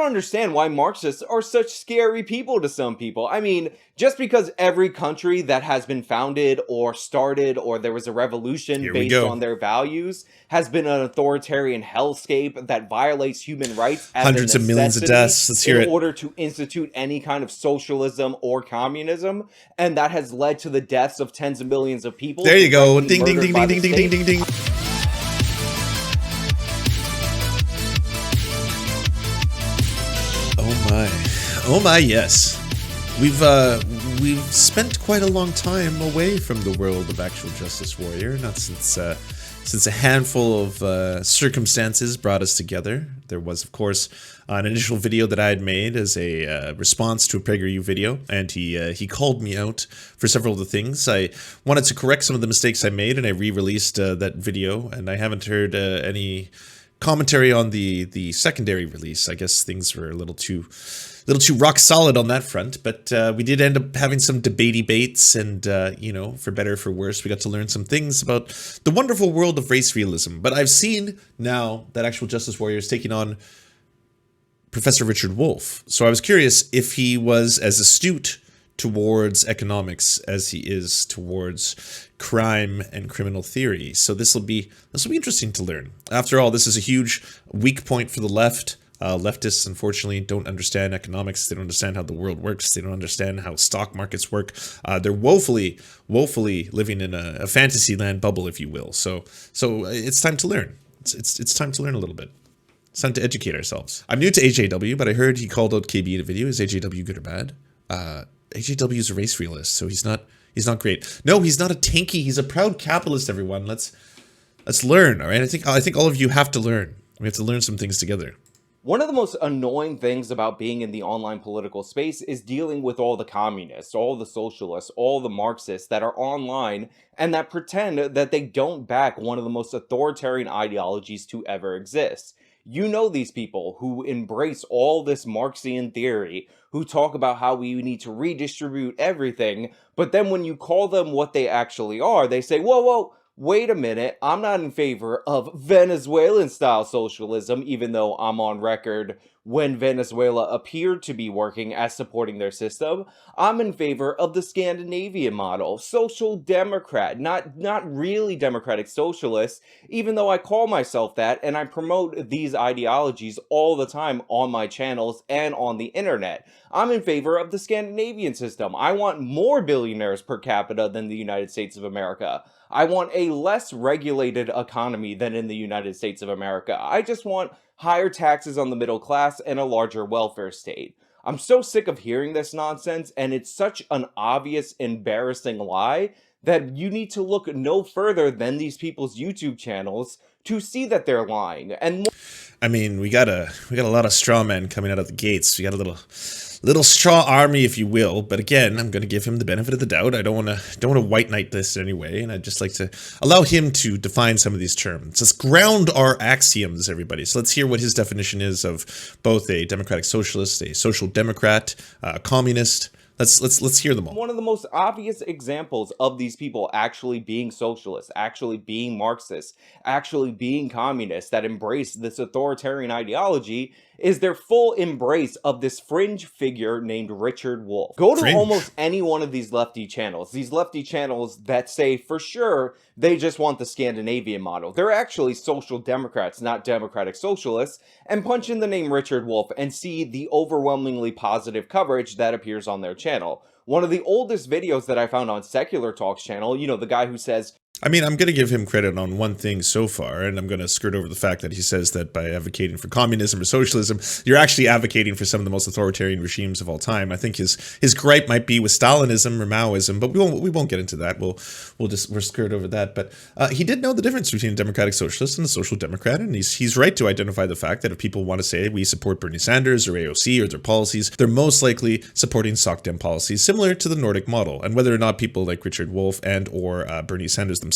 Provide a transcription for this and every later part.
don't understand why Marxists are such scary people to some people. I mean, just because every country that has been founded or started or there was a revolution Here we based go. on their values has been an authoritarian hellscape that violates human rights as a Hundreds of millions of necessity deaths. Let's in hear it. order to institute any kind of socialism or communism, and that has led to the deaths of tens of millions of people There you go. directly Ding, ding, murdered ding, by ding, the ding, ding, state. ding, ding. Oh my, yes. We've spent quite a long time away from the world of actual Justice Warrior, not since a handful of circumstances brought us together. There was, of course, an initial video that I had made as a response to a PragerU video, and he called me out for several of the things. I wanted to correct some of the mistakes I made, and I re-released that video, and I haven't heard any commentary on the secondary release. I guess things were a little too rock solid on that front, but we did end up having some debates, and you know, for better or for worse, we got to learn some things about the wonderful world of race realism. But I've seen now that Actual Justice Warrior is taking on Professor Richard Wolff, so I was curious if he was as astute towards economics as he is towards crime and criminal theory. So this will be interesting to learn. After all, this is a huge weak point for the left. Leftists, unfortunately, don't understand economics. They don't understand how the world works. They don't understand how stock markets work. They're woefully living in a fantasy land bubble, if you will. So it's time to learn. It's time to learn a little bit. It's time to educate ourselves. I'm new to AJW, but I heard he called out KB in a video. Is AJW good or bad? AJW is a race realist, so he's not great. No, he's not a tanky. He's a proud capitalist. Everyone, let's learn. All right, I think all of you have to learn. We have to learn some things together. One of the most annoying things about being in the online political space is dealing with all the communists, all the socialists, all the Marxists that are online and that pretend that they don't back one of the most authoritarian ideologies to ever exist. You know these people who embrace all this Marxian theory, who talk about how we need to redistribute everything, but then when you call them what they actually are, they say, whoa, wait a minute, I'm not in favor of Venezuelan-style socialism, even though I'm on record when Venezuela appeared to be working as supporting their system. I'm in favor of the Scandinavian model, social democrat, not really democratic socialist, even though I call myself that, and I promote these ideologies all the time on my channels and on the internet. I'm in favor of the Scandinavian system. I want more billionaires per capita than the United States of America. I want a less regulated economy than in the United States of America. I just want higher taxes on the middle class and a larger welfare state. I'm so sick of hearing this nonsense, and it's such an obvious, embarrassing lie that you need to look no further than these people's YouTube channels to see that they're lying. And I mean, we got a lot of straw men coming out of the gates. We got a little straw army, if you will. But again, I'm going to give him the benefit of the doubt. I don't want to white knight this anyway, and I'd just like to allow him to define some of these terms. Let's ground our axioms, everybody. So let's hear what his definition is of both a democratic socialist, a social democrat, a communist. Let's hear them all. one of the most obvious examples of these people actually being socialists, actually being Marxists, actually being communists that embrace this authoritarian ideology is their full embrace of this fringe figure named Richard Wolff. Go to Fringe. almost any one of these lefty channels that say for sure they just want the Scandinavian model. They're actually social democrats, not democratic socialists, and punch in the name Richard Wolff and see the overwhelmingly positive coverage that appears on their channel. One of the oldest videos that I found on Secular Talk's channel, you know, the guy who says, I mean, I'm going to give him credit on one thing so far, and I'm going to skirt over the fact that he says that by advocating for communism or socialism, you're actually advocating for some of the most authoritarian regimes of all time. I think his gripe might be with Stalinism or Maoism, but we won't get into that. We'll skirt over that. But he did know the difference between a democratic socialist and a social democrat, and he's right to identify the fact that if people want to say we support Bernie Sanders or AOC or their policies, they're most likely supporting Soc Dem policies similar to the Nordic model. And whether or not people like Richard Wolff and or Bernie Sanders themselves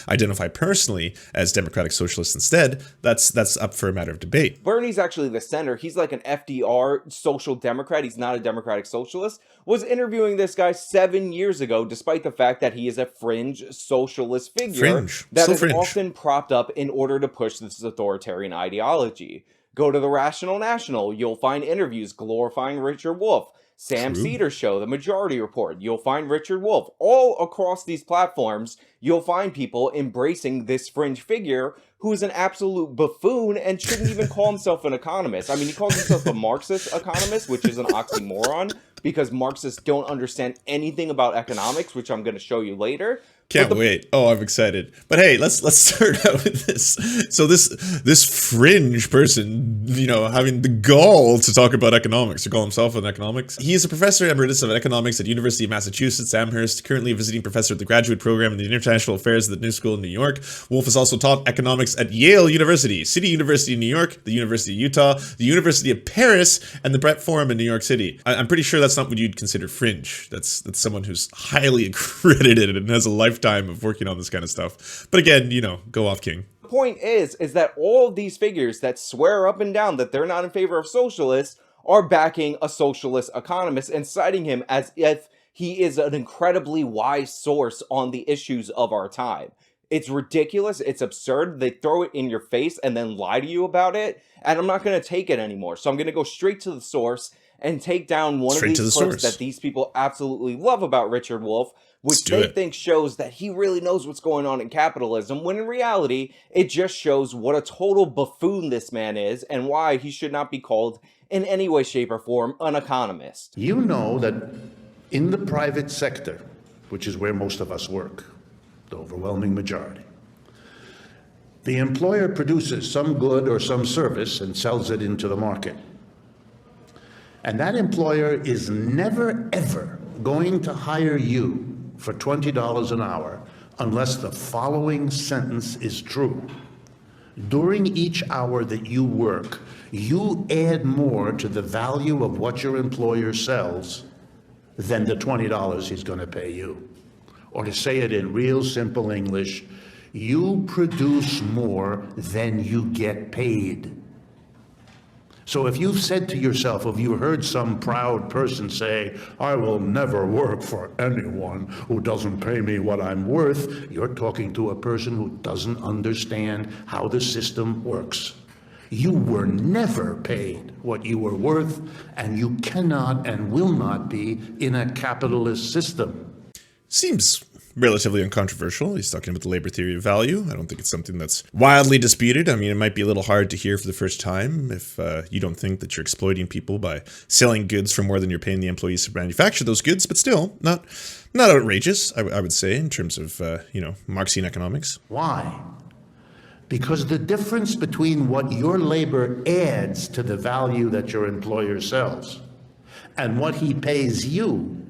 identify personally as democratic socialists instead, that's up for a matter of debate. Bernie's actually the center. He's like an FDR social democrat. He's not a democratic socialist. Was interviewing this guy 7 years ago, despite the fact that he is a fringe socialist figure that is often propped up in order to push this authoritarian ideology. Go to the Rational National, you'll find interviews glorifying Richard Wolff. Sam True. Cedar Show, The Majority Report, you'll find Richard Wolff. All across these platforms, you'll find people embracing this fringe figure who is an absolute buffoon and shouldn't even call himself an economist. I mean, he calls himself a Marxist economist, which is an oxymoron, because Marxists don't understand anything about economics, which I'm going to show you later. Can't wait. Oh, I'm excited. But hey, let's start out with this. So this fringe person, you know, having the gall to talk about economics, to call himself an economics. He is a professor emeritus of economics at University of Massachusetts, Amherst, currently a visiting professor at the graduate program in the International Affairs at the New School in New York. Wolff has also taught economics at Yale University, City University in New York, the University of Utah, the University of Paris, and the Brett Forum in New York City. I'm pretty sure that's not what you'd consider fringe. That's someone who's highly accredited and has a lifetime of working on this kind of stuff. But again, you know, go off, King. The point is that all of these figures that swear up and down that they're not in favor of socialists are backing a socialist economist and citing him as if he is an incredibly wise source on the issues of our time. It's ridiculous. It's absurd. They throw it in your face and then lie to you about it. And I'm not going to take it anymore. So I'm going to go straight to the source and take down one of these clips that these people absolutely love about Richard Wolff, which they think shows that he really knows what's going on in capitalism, when in reality, it just shows what a total buffoon this man is and why he should not be called in any way, shape, or form an economist. You know that in the private sector, which is where most of us work, the overwhelming majority, the employer produces some good or some service and sells it into the market. And that employer is never, ever going to hire you for $20 an hour unless the following sentence is true. During each hour that you work, you add more to the value of what your employer sells than the $20 he's going to pay you. Or to say it in real simple English, you produce more than you get paid. So if you've said to yourself, if you heard some proud person say, I will never work for anyone who doesn't pay me what I'm worth, you're talking to a person who doesn't understand how the system works. You were never paid what you were worth, and you cannot and will not be in a capitalist system. Seems relatively uncontroversial. He's talking about the labor theory of value. I don't think it's something that's wildly disputed. I mean, it might be a little hard to hear for the first time if you don't think that you're exploiting people by selling goods for more than you're paying the employees to manufacture those goods, but still not outrageous, I would say, in terms of, you know, Marxian economics. Why? Because the difference between what your labor adds to the value that your employer sells and what he pays you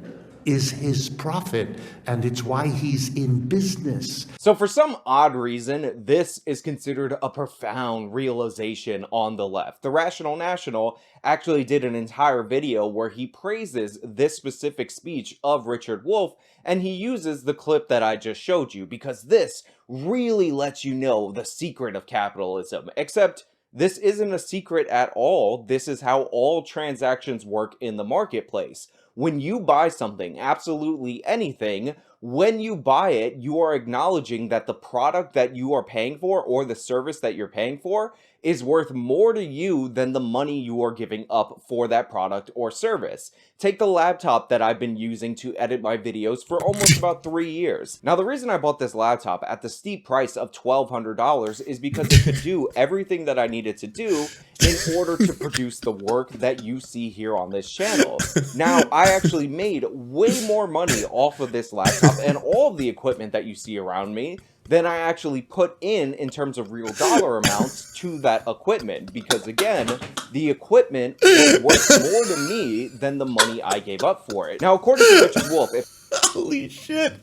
is his profit, and it's why he's in business. So for some odd reason, this is considered a profound realization on the left. The Rational National actually did an entire video where he praises this specific speech of Richard Wolff, and he uses the clip that I just showed you, because this really lets you know the secret of capitalism. Except this isn't a secret at all. This is how all transactions work in the marketplace. When you buy something, absolutely anything, when you buy it, you are acknowledging that the product that you are paying for or the service that you're paying for is worth more to you than the money you are giving up for that product or service. Take the laptop that I've been using to edit my videos for almost about 3 years. Now, the reason I bought this laptop at the steep price of $1,200 is because it could do everything that I needed to do in order to produce the work that you see here on this channel. Now, I actually made way more money off of this laptop and all of the equipment that you see around me than I actually put in terms of real dollar amounts to that equipment. Because again, the equipment was worth more to me than the money I gave up for it. Now, according to Richard Wolff, Holy shit.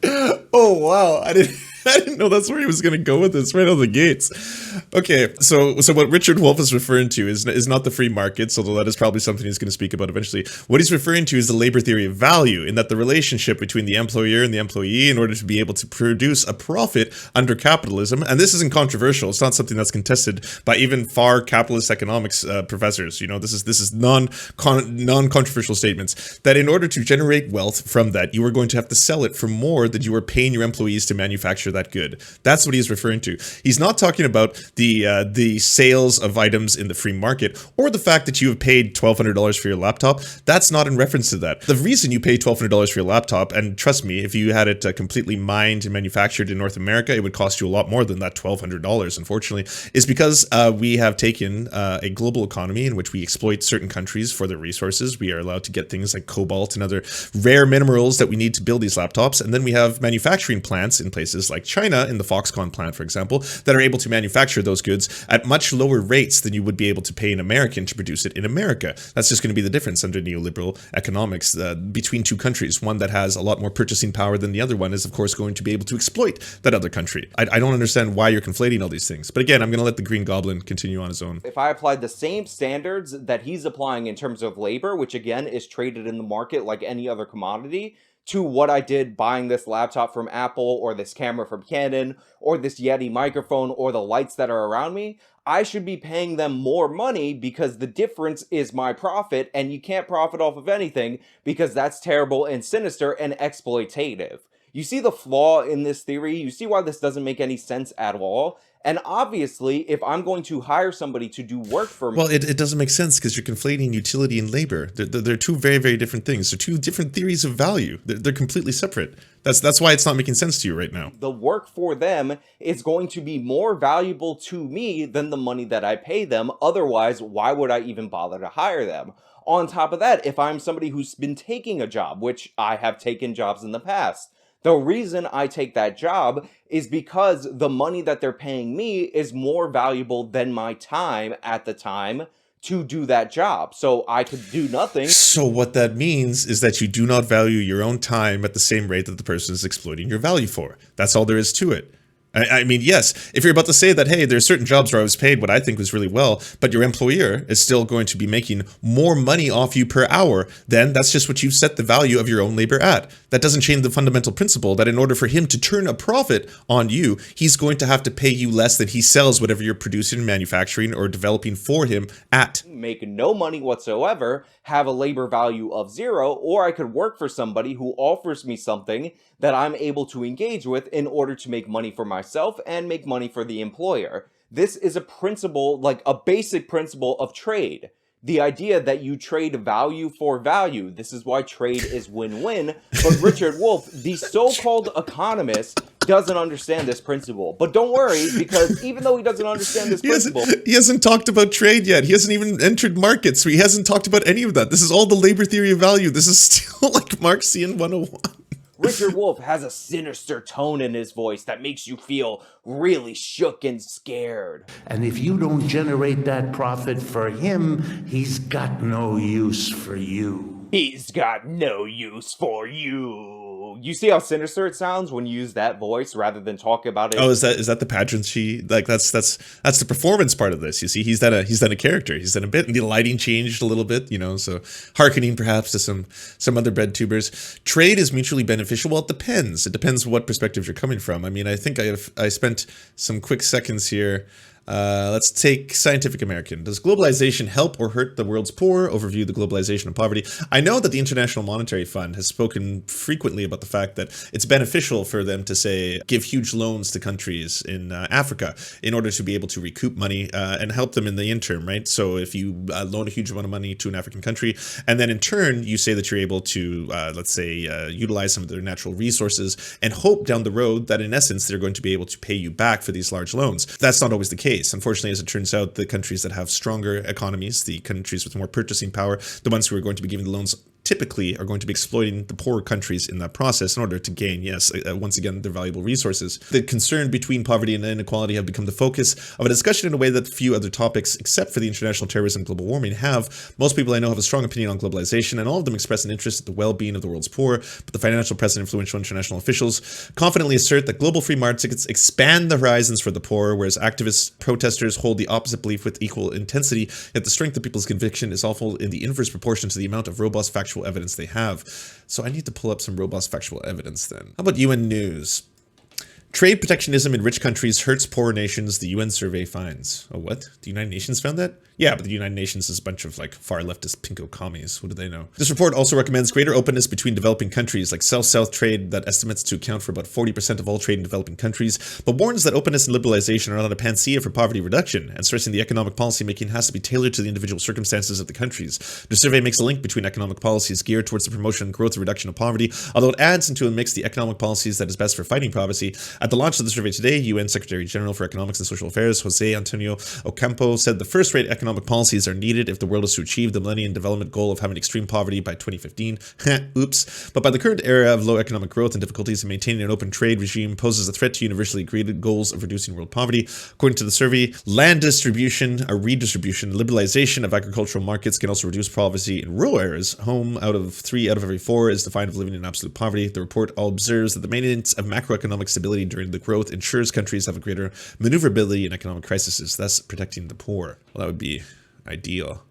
Oh, wow. I didn't know that's where he was going to go with this right out of the gates. Okay, so what Richard Wolff is referring to is not the free markets, although that is probably something he's going to speak about eventually. What he's referring to is the labor theory of value, in that the relationship between the employer and the employee in order to be able to produce a profit under capitalism. And this isn't controversial. It's not something that's contested by even far capitalist economics professors. You know, this is non-controversial statements, that in order to generate wealth from that, you are going to have to sell it for more than you are paying your employees to manufacture that good. That's what he's referring to. He's not talking about the sales of items in the free market or the fact that you have paid $1,200 for your laptop. That's not in reference to that. The reason you pay $1,200 for your laptop, and trust me, if you had it completely mined and manufactured in North America, it would cost you a lot more than that $1,200, unfortunately, is because we have taken a global economy in which we exploit certain countries for their resources. We are allowed to get things like cobalt and other rare minerals that we need to build these laptops. And then we have manufacturing plants in places like China, in the Foxconn plant, for example, that are able to manufacture those goods at much lower rates than you would be able to pay an American to produce it in America. That's just going to be the difference under neoliberal economics between two countries. One that has a lot more purchasing power than the other one is, of course, going to be able to exploit that other country. I don't understand why you're conflating all these things. But again, I'm going to let the Green Goblin continue on his own. If I applied the same standards that he's applying in terms of labor, which again is traded in the market like any other commodity, to what I did buying this laptop from Apple or this camera from Canon or this Yeti microphone or the lights that are around me, I should be paying them more money because the difference is my profit, and you can't profit off of anything because that's terrible and sinister and exploitative. You see the flaw in this theory? You see why this doesn't make any sense at all? And obviously, if I'm going to hire somebody to do work for me... Well, it doesn't make sense because you're conflating utility and labor. They're two very, very different things. They're two different theories of value. They're completely separate. That's why it's not making sense to you right now. The work for them is going to be more valuable to me than the money that I pay them. Otherwise, why would I even bother to hire them? On top of that, if I'm somebody who's been taking a job, which I have taken jobs in the past, the reason I take that job is because the money that they're paying me is more valuable than my time at the time to do that job. So I could do nothing. So what that means is that you do not value your own time at the same rate that the person is exploiting your value for. That's all there is to it. I mean, yes, if you're about to say that, hey, there's certain jobs where I was paid what I think was really well, but your employer is still going to be making more money off you per hour, then that's just what you've set the value of your own labor at. That doesn't change the fundamental principle that in order for him to turn a profit on you, he's going to have to pay you less than he sells whatever you're producing, manufacturing, or developing for him at. Make no money whatsoever, have a labor value of 0, or I could work for somebody who offers me something that I'm able to engage with in order to make money for myself and make money for the employer. This is a principle, like a basic principle of trade. The idea that you trade value for value. This is why trade is win-win. But Richard Wolff, the so-called economist, doesn't understand this principle. But don't worry, because even though he doesn't understand this principle... He hasn't talked about trade yet. He hasn't even entered markets. So he hasn't talked about any of that. This is all the labor theory of value. This is still like Marxian 101. Richard Wolff has a sinister tone in his voice that makes you feel really shook and scared. And if you don't generate that profit for him, he's got no use for you. He's got no use for you. You see how sinister it sounds when you use that voice rather than talk about it? Oh, is that the pageantry? Like that's the performance part of this. You see, he's done a character. He's done a bit, and the lighting changed a little bit. You know, so hearkening perhaps to some other bread tubers. Trade is mutually beneficial. Well, it depends. It depends what perspective you're coming from. I mean, I think I spent some quick seconds here. Let's take Scientific American. Does globalization help or hurt the world's poor? Overview the globalization of poverty. I know that the International Monetary Fund has spoken frequently about the fact that it's beneficial for them to, say, give huge loans to countries in Africa in order to be able to recoup money and help them in the interim, right? So if you loan a huge amount of money to an African country, and then in turn you say that you're able to, let's say, utilize some of their natural resources and hope down the road that in essence they're going to be able to pay you back for these large loans. That's not always the case. Unfortunately, as it turns out, the countries that have stronger economies, the countries with more purchasing power, the ones who are going to be giving the loans typically are going to be exploiting the poorer countries in that process in order to gain, yes, once again, their valuable resources. The concern between poverty and inequality have become the focus of a discussion in a way that few other topics, except for the international terrorism and global warming, have. Most people I know have a strong opinion on globalization, and all of them express an interest in the well-being of the world's poor, but the financial press and influential international officials confidently assert that global free markets expand the horizons for the poor, whereas activist protesters hold the opposite belief with equal intensity, yet the strength of people's conviction is awful in the inverse proportion to the amount of robust factual evidence they have. So I need to pull up some robust factual evidence then. How about UN News? Trade protectionism in rich countries hurts poor nations, the UN survey finds. Oh, what? The United Nations found that? Yeah, but the United Nations is a bunch of like far leftist pinko commies. What do they know? This report also recommends greater openness between developing countries, like South-South trade that estimates to account for about 40% of all trade in developing countries, but warns that openness and liberalization are not a panacea for poverty reduction, and stressing the economic policy making has to be tailored to the individual circumstances of the countries. The survey makes a link between economic policies geared towards the promotion and growth and reduction of poverty, although it adds into a mix the economic policies that is best for fighting poverty. At the launch of the survey today, UN Secretary General for Economics and Social Affairs, Jose Antonio Ocampo, said the first-rate economic policies are needed if the world is to achieve the Millennium Development Goal of having extreme poverty by 2015. Oops. But by the current era of low economic growth and difficulties in maintaining an open trade regime poses a threat to universally agreed goals of reducing world poverty. According to the survey, land distribution, a redistribution, liberalization of agricultural markets can also reduce poverty in rural areas. Home out of 3 out of every 4 is defined as living in absolute poverty. The report observes that the maintenance of macroeconomic stability during the growth ensures countries have a greater maneuverability in economic crises, thus protecting the poor. Well, that would be ideal.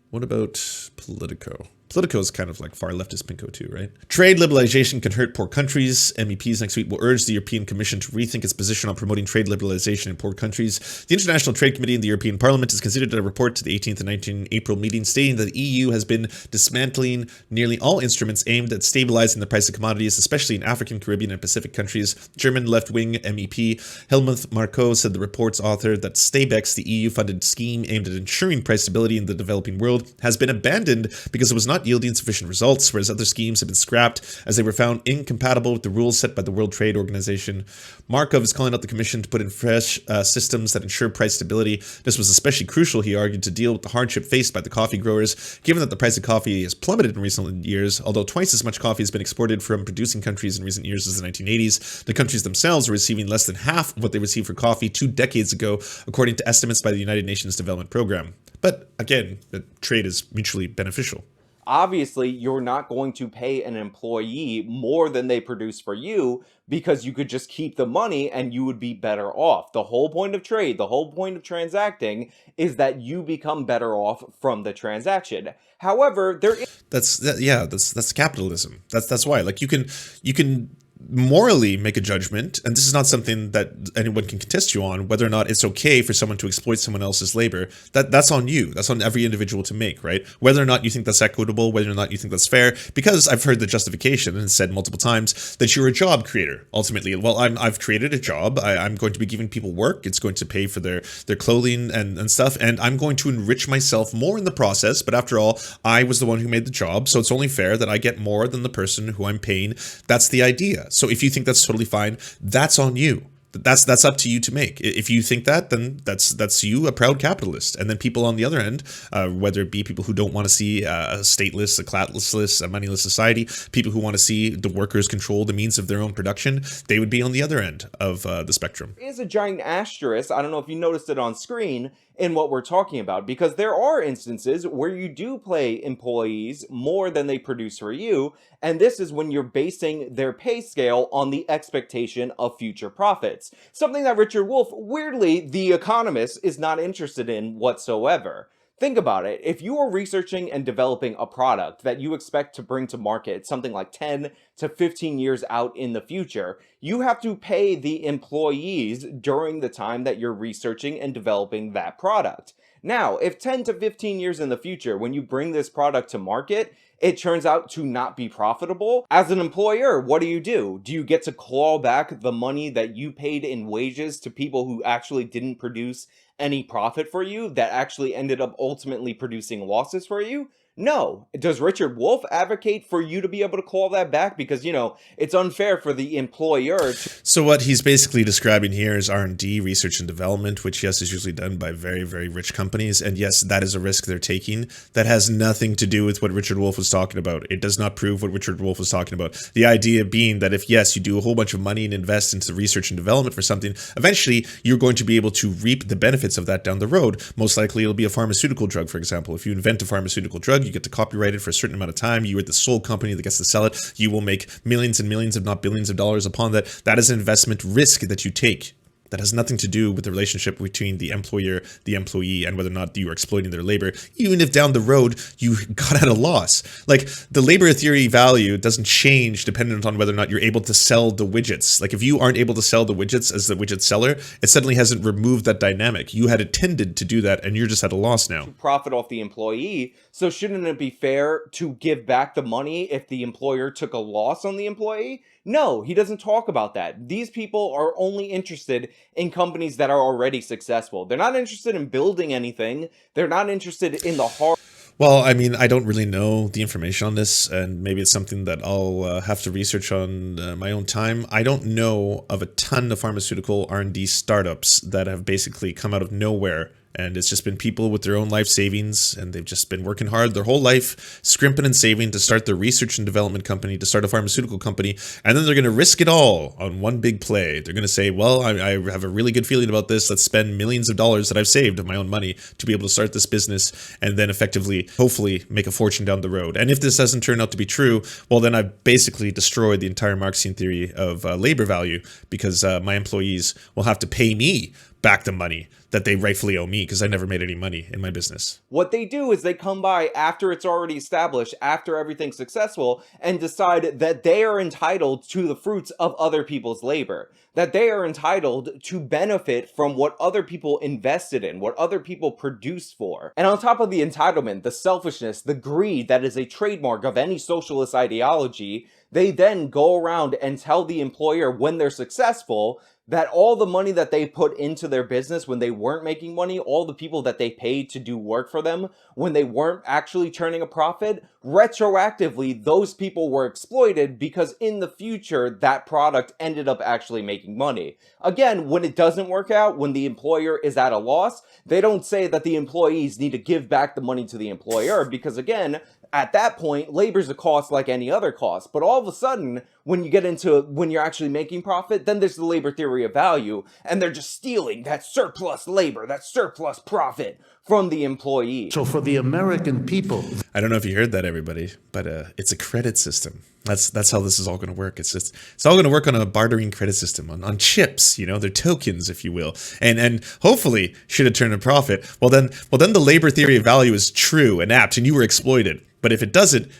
What about Politico? Politico is kind of like far leftist pinko too, right? Trade liberalization can hurt poor countries. MEPs next week will urge the European Commission to rethink its position on promoting trade liberalization in poor countries. The International Trade Committee in the European Parliament has considered a report to the 18th and 19th April meeting stating that the EU has been dismantling nearly all instruments aimed at stabilizing the price of commodities, especially in African, Caribbean, and Pacific countries. German left-wing MEP Helmut Marko said the report's author that Stabex, the EU-funded scheme aimed at ensuring price stability in the developing world, has been abandoned because it was not yielding sufficient results, whereas other schemes have been scrapped as they were found incompatible with the rules set by the World Trade Organization. Markov is calling out the Commission to put in fresh systems that ensure price stability. This was especially crucial, he argued, to deal with the hardship faced by the coffee growers, given that the price of coffee has plummeted in recent years. Although twice as much coffee has been exported from producing countries in recent years as the 1980s, the countries themselves are receiving less than half of what they received for coffee 2 decades ago, according to estimates by the United Nations Development Program. But again, the trade is mutually beneficial. Obviously, you're not going to pay an employee more than they produce for you because you could just keep the money and you would be better off. The whole point of trade, the whole point of transacting is that you become better off from the transaction. However, there is that's capitalism. That's why, like, you can morally make a judgment, and this is not something that anyone can contest you on, whether or not it's okay for someone to exploit someone else's labor. That's on you. That's on every individual to make, right? Whether or not you think that's equitable, whether or not you think that's fair, because I've heard the justification and said multiple times that you're a job creator. Ultimately, well, I've created a job. I'm going to be giving people work. It's going to pay for their clothing and stuff, and I'm going to enrich myself more in the process. But after all, I was the one who made the job, so it's only fair that I get more than the person who I'm paying. That's the idea. So if you think that's totally fine, that's on you. That's up to you to make. If you think that, then that's you, a proud capitalist. And then people on the other end, whether it be people who don't want to see a stateless, a classless, a moneyless society, people who want to see the workers control the means of their own production, they would be on the other end of the spectrum. There is a giant asterisk, I don't know if you noticed it on screen, in what we're talking about, because there are instances where you do pay employees more than they produce for you, and this is when you're basing their pay scale on the expectation of future profits. Something that Richard Wolff, weirdly, the economist, is not interested in whatsoever. Think about it. If you are researching and developing a product that you expect to bring to market something like 10 to 15 years out in the future, you have to pay the employees during the time that you're researching and developing that product. Now, if 10 to 15 years in the future, when you bring this product to market, it turns out to not be profitable, as an employer, what do? Do you get to claw back the money that you paid in wages to people who actually didn't produce any profit for you, that actually ended up ultimately producing losses for you? No. Does Richard Wolff advocate for you to be able to claw that back? Because, you know, it's unfair for the employer to... So what he's basically describing here is R&D, research and development, which, yes, is usually done by very, very rich companies. And yes, that is a risk they're taking. That has nothing to do with what Richard Wolff was talking about. It does not prove what Richard Wolff was talking about. The idea being that if, yes, you do a whole bunch of money and invest into research and development for something, eventually you're going to be able to reap the benefits of that down the road. Most likely it'll be a pharmaceutical drug, for example. If you invent a pharmaceutical drug, you get to copyright it for a certain amount of time. You are the sole company that gets to sell it. You will make millions and millions, if not billions of dollars upon that. That is an investment risk that you take. that has nothing to do with the relationship between the employer, the employee, and whether or not you are exploiting their labor, even if down the road you got at a loss. Like, the labor theory value doesn't change dependent on whether or not you're able to sell the widgets. Like, if you aren't able to sell the widgets as the widget seller, it suddenly hasn't removed that dynamic. You had intended to do that, and you're just at a loss now. Profit off the employee, so shouldn't it be fair to give back the money if the employer took a loss on the employee? No, he doesn't talk about that. These people are only interested in companies that are already successful. They're not interested in building anything. They're not interested in the hard. Well, I mean, I don't really know the information on this, and maybe it's something that I'll have to research on my own time. I don't know of a ton of pharmaceutical R&D startups that have basically come out of nowhere, and it's just been people with their own life savings, and they've just been working hard their whole life, scrimping and saving to start their research and development company, to start a pharmaceutical company, and then they're going to risk it all on one big play. They're going to say, well, I have a really good feeling about this. Let's spend millions of dollars that I've saved of my own money to be able to start this business, and then effectively, hopefully, make a fortune down the road. And if this doesn't turn out to be true, well, then I've basically destroyed the entire Marxian theory of labor value, because my employees will have to pay me back the money that they rightfully owe me, because I never made any money in my business. What they do is they come by after it's already established, after everything's successful, and decide that they are entitled to the fruits of other people's labor, that they are entitled to benefit from what other people invested in, what other people produced for. And on top of the entitlement, the selfishness, the greed that is a trademark of any socialist ideology, they then go around and tell the employer when they're successful that all the money that they put into their business when they weren't making money, all the people that they paid to do work for them when they weren't actually turning a profit, retroactively, those people were exploited because in the future, that product ended up actually making money. Again, when it doesn't work out, when the employer is at a loss, they don't say that the employees need to give back the money to the employer because, again, at that point, labor's a cost like any other cost. But all of a sudden, when you get into when you're actually making profit, then there's the labor theory of value, and they're just stealing that surplus labor, that surplus profit from the employee. So for the American people, I don't know if you heard that, everybody, but it's a credit system. That's how this is all going to work. It's all going to work on a bartering credit system, on chips, you know, they're tokens, if you will, and hopefully, should it turn a profit, well then the labor theory of value is true and apt, and you were exploited. But if it doesn't,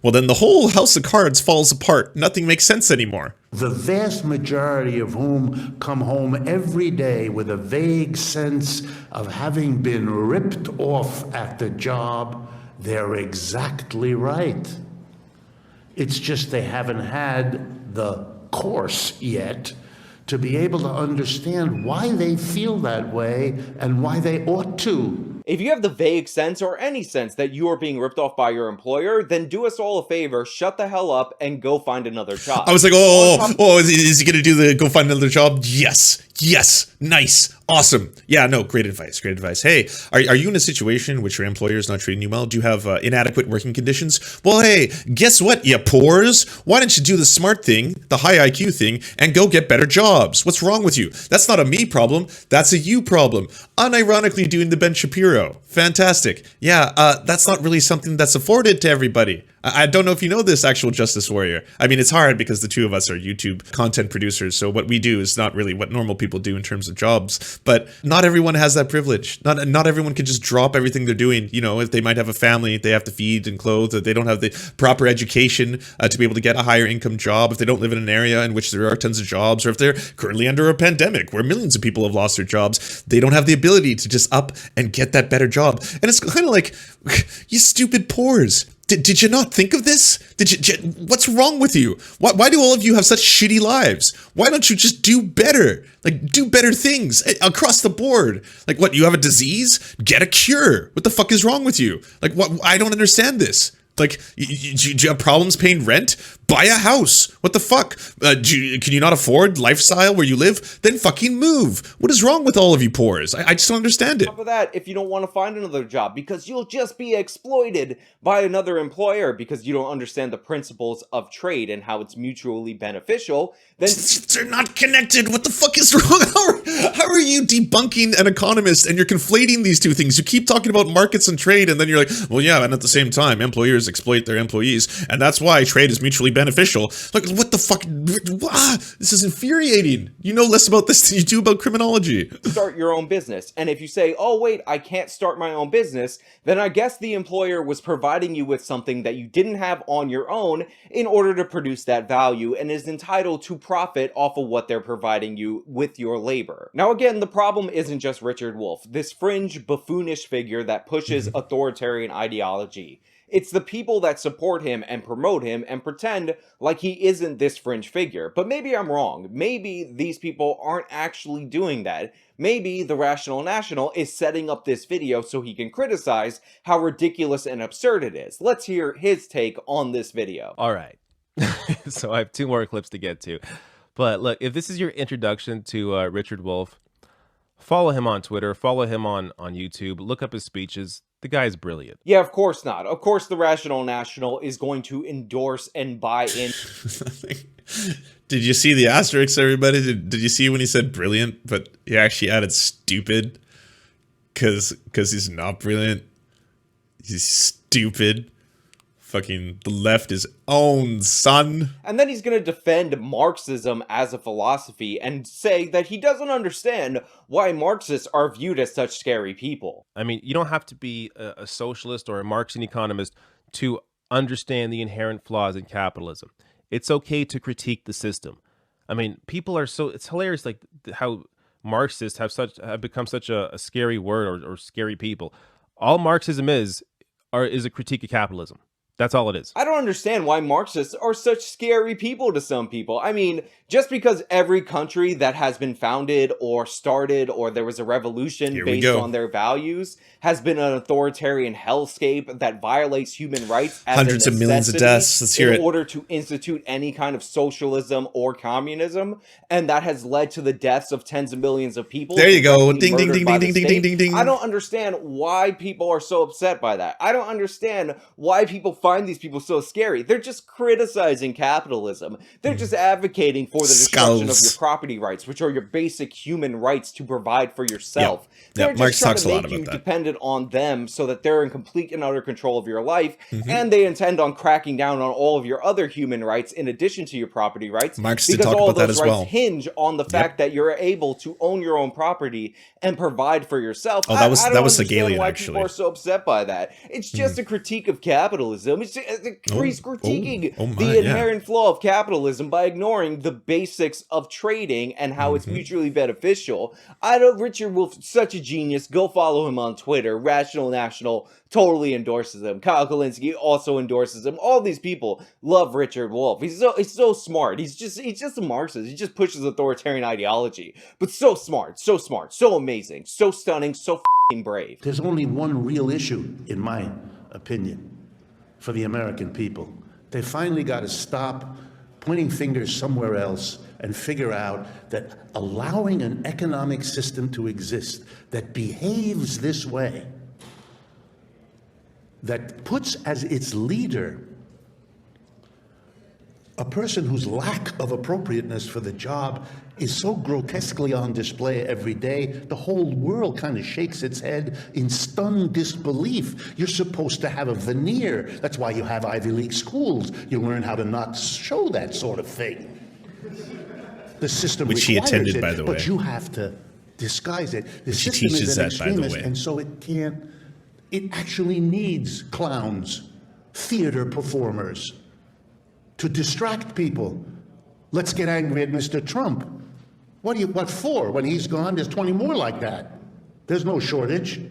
well then the whole house of cards falls apart. Nothing makes sense anymore. the vast majority of whom come home every day with a vague sense of having been ripped off at the job, they're exactly right. It's just they haven't had the course yet to be able to understand why they feel that way and why they ought to. If you have the vague sense or any sense that you are being ripped off by your employer, then do us all a favor, shut the hell up, and go find another job. I was like, is he going to do the go find another job? Yes, nice, awesome. Yeah, no, great advice. Hey, are you in a situation in which your employer is not treating you well? Do you have inadequate working conditions? Well, hey, guess what, you pores? Why don't you do the smart thing, the high IQ thing, and go get better jobs? What's wrong with you? That's not a me problem, that's a you problem. Unironically doing the Ben Shapiro. Fantastic. Yeah, that's not really something that's afforded to everybody. I don't know if you know this, actual justice warrior. I mean, it's hard because the two of us are YouTube content producers, so what we do is not really what normal people do in terms of jobs. But not everyone has that privilege. Not everyone can just drop everything they're doing. You know, if they might have a family they have to feed and clothe, or they don't have the proper education to be able to get a higher income job, if they don't live in an area in which there are tons of jobs, or if they're currently under a pandemic where millions of people have lost their jobs, they don't have the ability to just up and get that better job. And it's kind of like, you stupid pores. Did you not think of this? What's wrong with you? Why do all of you have such shitty lives? Why don't you just do better? Like, do better things across the board. Like, what, you have a disease? Get a cure. What the fuck is wrong with you? Like, what? I don't understand this. Like, do you have problems paying rent? Buy a house. What the fuck? Can you not afford lifestyle where you live? Then fucking move. What is wrong with all of you pores? I just don't understand it. On top of that, if you don't want to find another job because you'll just be exploited by another employer because you don't understand the principles of trade and how it's mutually beneficial, then they're not connected. What the fuck is wrong? How are you debunking an economist and you're conflating these two things? You keep talking about markets and trade, and then you're like, well, yeah, and at the same time, employers employers exploit their employees, and that's why trade is mutually beneficial. Like, what the fuck? This is infuriating. You know less about this than you do about criminology. Start your own business. And if you say, oh wait, I can't start my own business, then I guess the employer was providing you with something that you didn't have on your own in order to produce that value, and is entitled to profit off of what they're providing you with your labor. Now again, the problem isn't just Richard Wolff, this fringe, buffoonish figure that pushes authoritarian ideology. It's the people that support him and promote him and pretend like he isn't this fringe figure. But maybe I'm wrong. Maybe these people aren't actually doing that. Maybe the Rational National is setting up this video so he can criticize how ridiculous and absurd it is. Let's hear his take on this video. All right. So I have 2 more clips to get to. But look, if this is your introduction to Richard Wolff, follow him on Twitter, follow him on YouTube, look up his speeches. The guy is brilliant. Yeah, of course not. Of course the Rational National is going to endorse and buy in. Did you see the asterisk, everybody? Did you see when he said brilliant, but he actually added stupid? Because he's not brilliant. He's stupid. Fucking the left is owned, son. And then he's going to defend Marxism as a philosophy and say that he doesn't understand why Marxists are viewed as such scary people. I mean, you don't have to be a socialist or a Marxian economist to understand the inherent flaws in capitalism. It's okay to critique the system. I mean, people are so, it's hilarious like how Marxists have become such a scary word or scary people. All Marxism is a critique of capitalism. That's all it is. I don't understand why Marxists are such scary people to some people. I mean, just because every country that has been founded or started or there was a revolution based on their values has been an authoritarian hellscape that violates human rights as hundreds of millions of deaths. Let's hear it. In order to institute any kind of socialism or communism, and that has led to the deaths of tens of millions of people. There you go. Ding, ding, ding, ding, ding, ding, ding, ding, ding. I don't understand why people are so upset by that. I don't understand why people find these people so scary. They're just criticizing capitalism. They're just advocating for the destruction of your property rights, which are your basic human rights to provide for yourself. They're just Marx trying talks to a lot make about you that. dependent on them so that they're in complete and utter control of your life, and they intend on cracking down on all of your other human rights in addition to your property rights. Marx did because talk all about that those as rights well. hinge on the fact that you're able to own your own property and provide for yourself. Oh, that was I don't the understand Hegelian, why actually. people are so upset by that. It's just a critique of capitalism. It's critiquing the inherent flaw of capitalism by ignoring the basics of trading and how it's mutually beneficial. Richard Wolff, such a genius. Go follow him on Twitter. Rational National totally endorses him. Kyle Kalinske also endorses him. All these people love Richard Wolff. He's so smart. He's just a Marxist. He just pushes authoritarian ideology, but so smart, so amazing, so stunning, so f***ing brave. There's only one real issue, in my opinion, for the American people. They finally got to stop pointing fingers somewhere else and figure out that allowing an economic system to exist that behaves this way, that puts as its leader a person whose lack of appropriateness for the job is so grotesquely on display every day, the whole world kind of shakes its head in stunned disbelief. You're supposed to have a veneer. That's why you have Ivy League schools. You learn how to not show that sort of thing. The system Which he requires attended, it, by the way. but you have to disguise it. The Which he system teaches is an that, by the extremist, way. and so it can't. It actually needs clowns, theater performers, to distract people. Let's get angry at Mr. Trump. What for? When he's gone, there's 20 more like that. There's no shortage.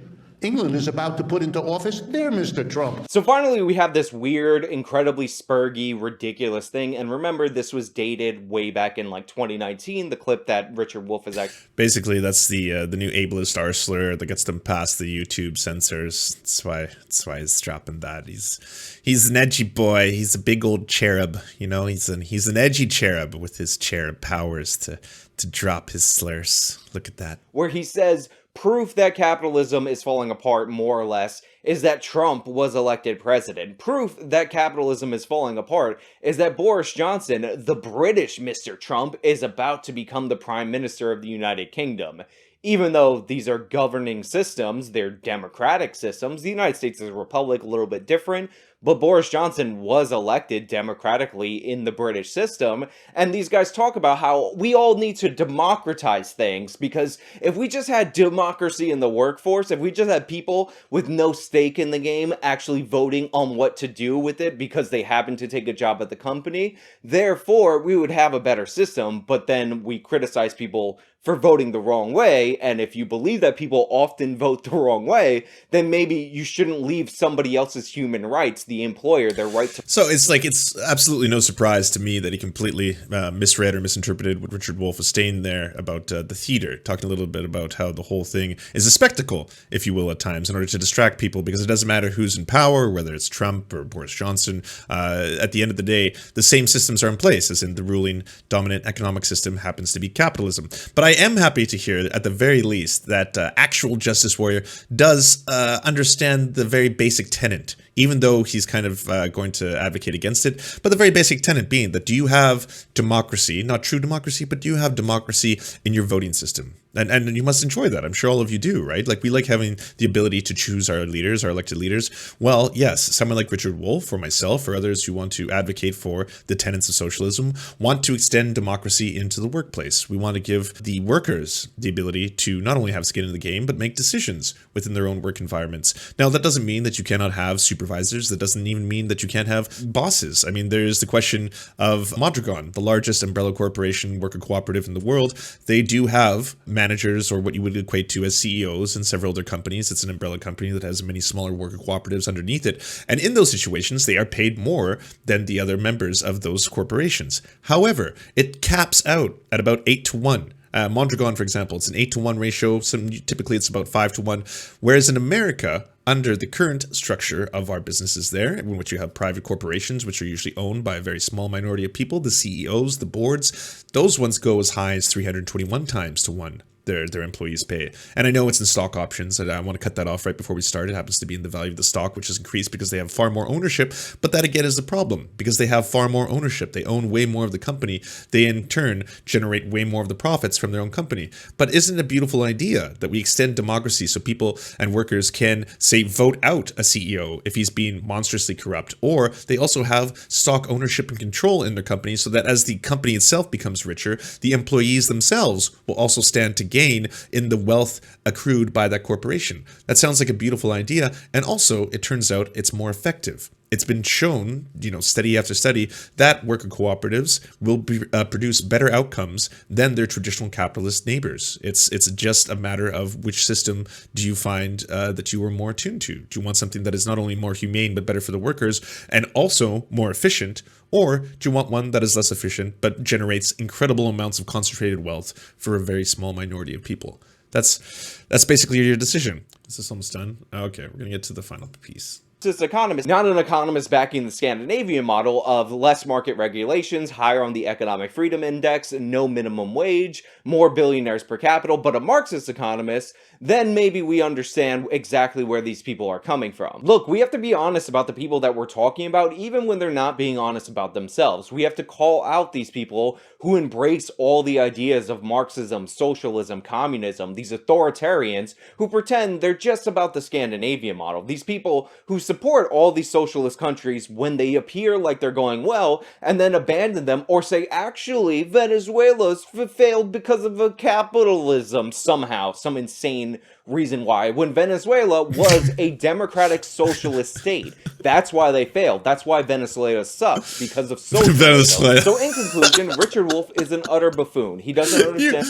England is about to put into office their Mr. Trump. So finally, we have this weird, incredibly spurgy, ridiculous thing. And remember, this was dated way back in like 2019, the clip that Richard Wolff is actually... Basically, that's the new ableist R slur that gets them past the YouTube censors. That's why he's dropping that. He's an edgy boy. He's a big old cherub. You know, he's an edgy cherub with his cherub powers to drop his slurs. Look at that. Where he says... proof that capitalism is falling apart, more or less, is that Trump was elected president. Proof that capitalism is falling apart is that Boris Johnson, the British Mr. Trump, is about to become the Prime Minister of the United Kingdom. even though these are governing systems, they're democratic systems. The United States is a republic, a little bit different, but Boris Johnson was elected democratically in the British system. And these guys talk about how we all need to democratize things, because if we just had democracy in the workforce, if we just had people with no stake in the game actually voting on what to do with it because they happen to take a job at the company, therefore we would have a better system. But then we criticize people for voting the wrong way, and if you believe that people often vote the wrong way, then maybe you shouldn't leave somebody else's human rights, the employer, their right to... So it's absolutely no surprise to me that he completely misread or misinterpreted what Richard Wolff was saying there about the theater, talking a little bit about how the whole thing is a spectacle, if you will, at times, in order to distract people, because it doesn't matter who's in power, whether it's Trump or Boris Johnson. At the end of the day, the same systems are in place, as in the ruling dominant economic system happens to be capitalism. But I am happy to hear, at the very least, that actual Justice Warrior does understand the very basic tenet, even though he's kind of going to advocate against it. But the very basic tenet being that, do you have democracy, not true democracy, but do you have democracy in your voting system? And you must enjoy that. I'm sure all of you do, right? Like, we like having the ability to choose our leaders, our elected leaders. Well, yes, someone like Richard Wolff, or myself, or others who want to advocate for the tenets of socialism, want to extend democracy into the workplace. We want to give the workers the ability to not only have skin in the game, but make decisions within their own work environments. Now, that doesn't mean that you cannot have supervisors. That doesn't even mean that you can't have bosses. I mean, there's the question of Mondragon, the largest umbrella corporation worker cooperative in the world. They do have managers, or what you would equate to as CEOs, in several other companies. It's an umbrella company that has many smaller worker cooperatives underneath it. And in those situations, they are paid more than the other members of those corporations. However, it caps out at about 8-to-1. Mondragon, for example, it's an 8-to-1 ratio. Typically, it's about 5-to-1. Whereas in America, under the current structure of our businesses there, in which you have private corporations, which are usually owned by a very small minority of people, the CEOs, the boards, those ones go as high as 321 times to 1. Their employees pay. And I know it's in stock options, and I want to cut that off right before we start. It happens to be in the value of the stock, which has increased because they have far more ownership. But that again is the problem, because they have far more ownership. They own way more of the company. They in turn generate way more of the profits from their own company. But isn't it a beautiful idea that we extend democracy so people and workers can, say, vote out a CEO if he's being monstrously corrupt? Or they also have stock ownership and control in their company, so that as the company itself becomes richer, the employees themselves will also stand to gain in the wealth accrued by that corporation. That sounds like a beautiful idea, and also it turns out it's more effective. It's been shown, study after study, that worker cooperatives will produce better outcomes than their traditional capitalist neighbors. It's just a matter of which system do you find that you are more attuned to. Do you want something that is not only more humane but better for the workers and also more efficient, or do you want one that is less efficient but generates incredible amounts of concentrated wealth for a very small minority of people? That's basically your decision. Is this almost done? Okay, we're going to get to the final piece. Economist, not an economist backing the Scandinavian model of less market regulations, higher on the economic freedom index, no minimum wage, more billionaires per capita, but a Marxist economist, then maybe we understand exactly where these people are coming from. Look, we have to be honest about the people that we're talking about, even when they're not being honest about themselves. We have to call out these people who embrace all the ideas of Marxism, socialism, communism, these authoritarians who pretend they're just about the Scandinavian model. These people who support all these socialist countries when they appear like they're going well, and then abandon them, or say, actually, Venezuela's failed because of a capitalism somehow, some insane reason why, when Venezuela was a democratic socialist state. That's why they failed. That's why Venezuela sucks, because of socialism. Venezuela. So in conclusion, Richard Wolff is an utter buffoon. He doesn't understand...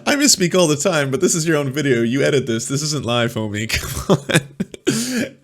I misspeak all the time, but this is your own video. You edit this. This isn't live, homie. Come on.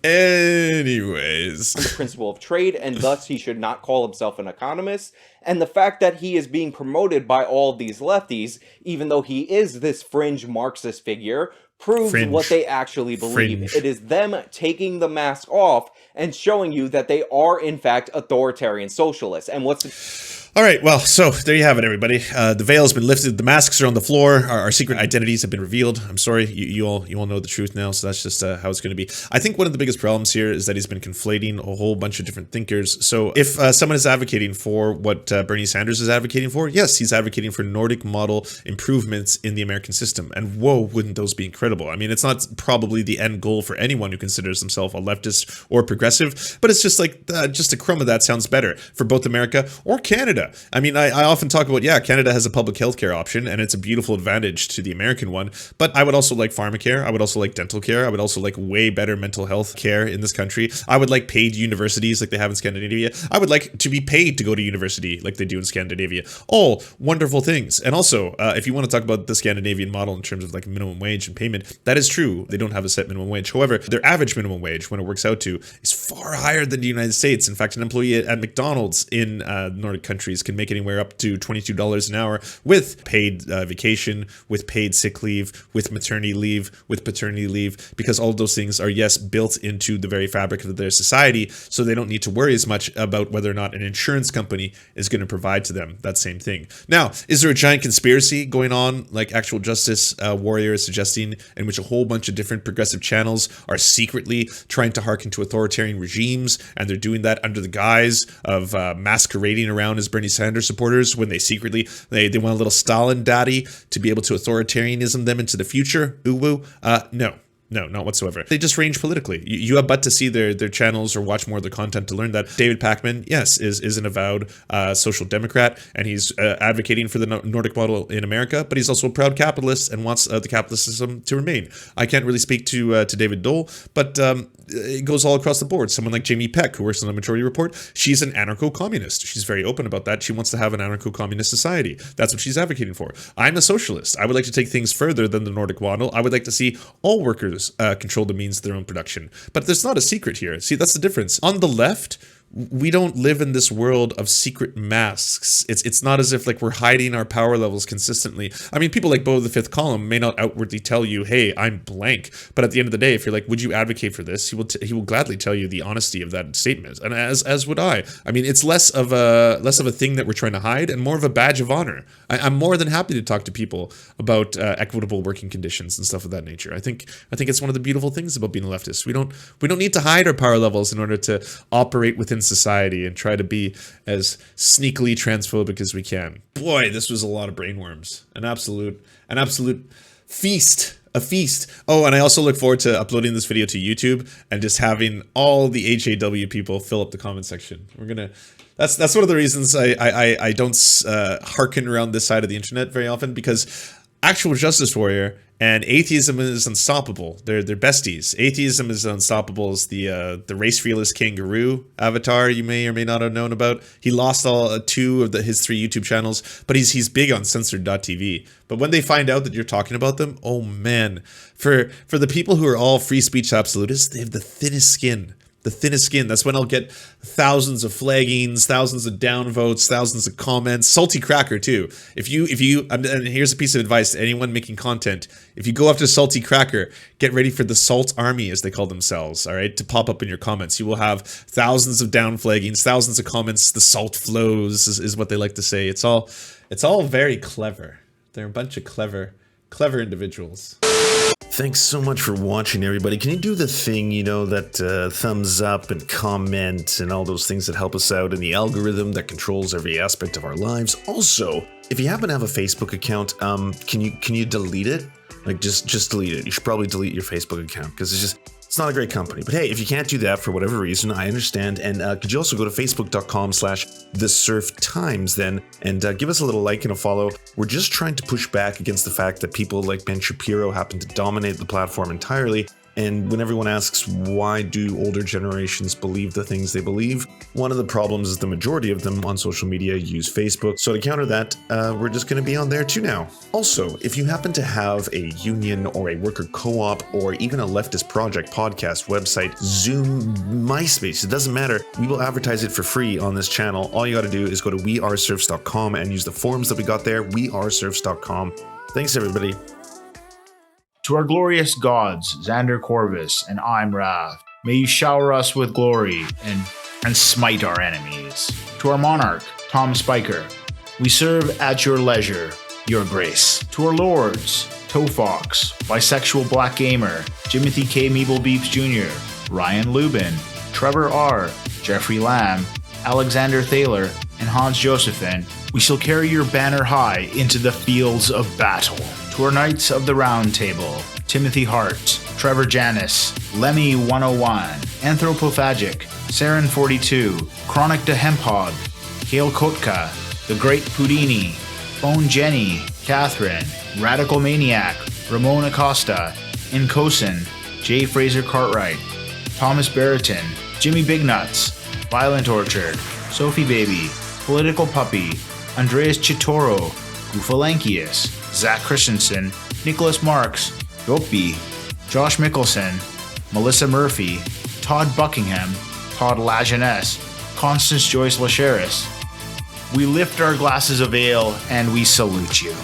Anyways. The principle of trade, and thus he should not call himself an economist. And the fact that he is being promoted by all these lefties, even though he is this fringe Marxist figure, proves what they actually believe. It is them taking the mask off and showing you that they are, in fact, authoritarian socialists. And what's... All right, well, so there you have it, everybody. The veil has been lifted. The masks are on the floor. Our secret identities have been revealed. I'm sorry, you all know the truth now. So that's just how it's going to be. I think one of the biggest problems here is that he's been conflating a whole bunch of different thinkers. So if someone is advocating for what Bernie Sanders is advocating for, yes, he's advocating for Nordic model improvements in the American system. And whoa, wouldn't those be incredible? I mean, it's not probably the end goal for anyone who considers himself a leftist or progressive, but it's just like just a crumb of that sounds better for both America or Canada. I mean, I often talk about, yeah, Canada has a public healthcare option, and it's a beautiful advantage to the American one, but I would also like pharmacare. I would also like dental care. I would also like way better mental health care in this country. I would like paid universities like they have in Scandinavia. I would like to be paid to go to university like they do in Scandinavia. All wonderful things. And also, if you want to talk about the Scandinavian model in terms of like minimum wage and payment, that is true. They don't have a set minimum wage. However, their average minimum wage, when it works out to, is far higher than the United States. In fact, an employee at McDonald's in Nordic countries can make anywhere up to $22 an hour with paid vacation, with paid sick leave, with maternity leave, with paternity leave, because all of those things are, yes, built into the very fabric of their society, so they don't need to worry as much about whether or not an insurance company is going to provide to them that same thing. Now, is there a giant conspiracy going on, like Actual Justice Warrior is suggesting, in which a whole bunch of different progressive channels are secretly trying to hearken to authoritarian regimes, and they're doing that under the guise of masquerading around as Bernie Sanders supporters when they secretly, they want a little Stalin daddy to be able to authoritarianism them into the future? Ooh woo? No, not whatsoever. They just range politically. You have but to see their channels or watch more of their content to learn that. David Pakman, yes, is an avowed social democrat, and he's advocating for the Nordic model in America, but he's also a proud capitalist and wants the capitalist system to remain. I can't really speak to David Dole, but it goes all across the board. Someone like Jamie Peck, who works on the Majority Report, she's an anarcho-communist. She's very open about that. She wants to have an anarcho-communist society. That's what she's advocating for. I'm a socialist. I would like to take things further than the Nordic model. I would like to see all workers control the means of their own production. But there's not a secret here. See, that's the difference. On the left, we don't live in this world of secret masks. It's not as if like we're hiding our power levels consistently. I mean, people like Beau of the Fifth Column may not outwardly tell you, hey, I'm blank. But at the end of the day, if you're like, would you advocate for this? He will gladly tell you the honesty of that statement. And as would I. I mean, it's less of a thing that we're trying to hide and more of a badge of honor. I'm more than happy to talk to people about equitable working conditions and stuff of that nature. I think it's one of the beautiful things about being a leftist. We don't need to hide our power levels in order to operate within society and try to be as sneakily transphobic as we can. Boy, this was a lot of brainworms. An absolute feast. A feast. Oh, and I also look forward to uploading this video to YouTube and just having all the HAW people fill up the comment section. That's one of the reasons I don't hearken around this side of the internet very often, because Actual Justice Warrior and atheism is unstoppable. They're besties. Atheism is unstoppable as the race realist kangaroo avatar you may or may not have known about. He lost all two of his 3 YouTube channels, but he's big on censored.tv. But when they find out that you're talking about them, oh man, for the people who are all free speech absolutists, they have the thinnest skin. The thinnest skin. That's when I'll get thousands of flaggings, thousands of downvotes, thousands of comments. Salty cracker too. If you and here's a piece of advice to anyone making content: if you go after Salty Cracker, get ready for the Salt Army, as they call themselves. All right, to pop up in your comments. You will have thousands of down flaggings, thousands of comments. The salt flows is what they like to say. It's all very clever. They're a bunch of clever individuals. Thanks so much for watching, everybody. Can you do the thing, that thumbs up and comment and all those things that help us out in the algorithm that controls every aspect of our lives? Also, if you happen to have a Facebook account, can you delete it? Like just delete it. You should probably delete your Facebook account because it's not a great company. But hey, if you can't do that for whatever reason, I understand. And could you also go to facebook.com/thesurftimes then and give us a little like and a follow. We're just trying to push back against the fact that people like Ben Shapiro happen to dominate the platform entirely. And when everyone asks, why do older generations believe the things they believe? One of the problems is the majority of them on social media use Facebook. So to counter that, we're just going to be on there too now. Also, if you happen to have a union or a worker co-op or even a leftist project, podcast, website, Zoom, MySpace, it doesn't matter. We will advertise it for free on this channel. All you got to do is go to weareserfs.com and use the forms that we got there, weareserfs.com. Thanks, everybody. To our glorious gods, Xander Corvus and I'm Wrath, may you shower us with glory and smite our enemies. To our monarch, Tom Spiker. We serve at your leisure, your grace. To our lords, Toe Fox, Bisexual Black Gamer, Jimothy K. Meeble Beeps Jr., Ryan Lubin, Trevor R., Jeffrey Lamb, Alexander Thaler, and Hans Josephine, we shall carry your banner high into the fields of battle. To our Knights of the Round Table, Timothy Hart, Trevor Janis, Lemmy 101, Anthropophagic, Saren 42, Chronic de Hemphog, Kale Kotka, The Great Pudini, Bone Jenny, Catherine, Radical Maniac, Ramon Acosta, Incosin, J. Fraser Cartwright, Thomas Barrington, Jimmy Bignuts, Violent Orchard, Sophie Baby, Political Puppy, Andreas Chitoro, Ufalankius, Zach Christensen, Nicholas Marks, Yopi, Josh Mickelson, Melissa Murphy, Todd Buckingham, Todd Lajeunesse, Constance Joyce Lacheris. We lift our glasses of ale and we salute you.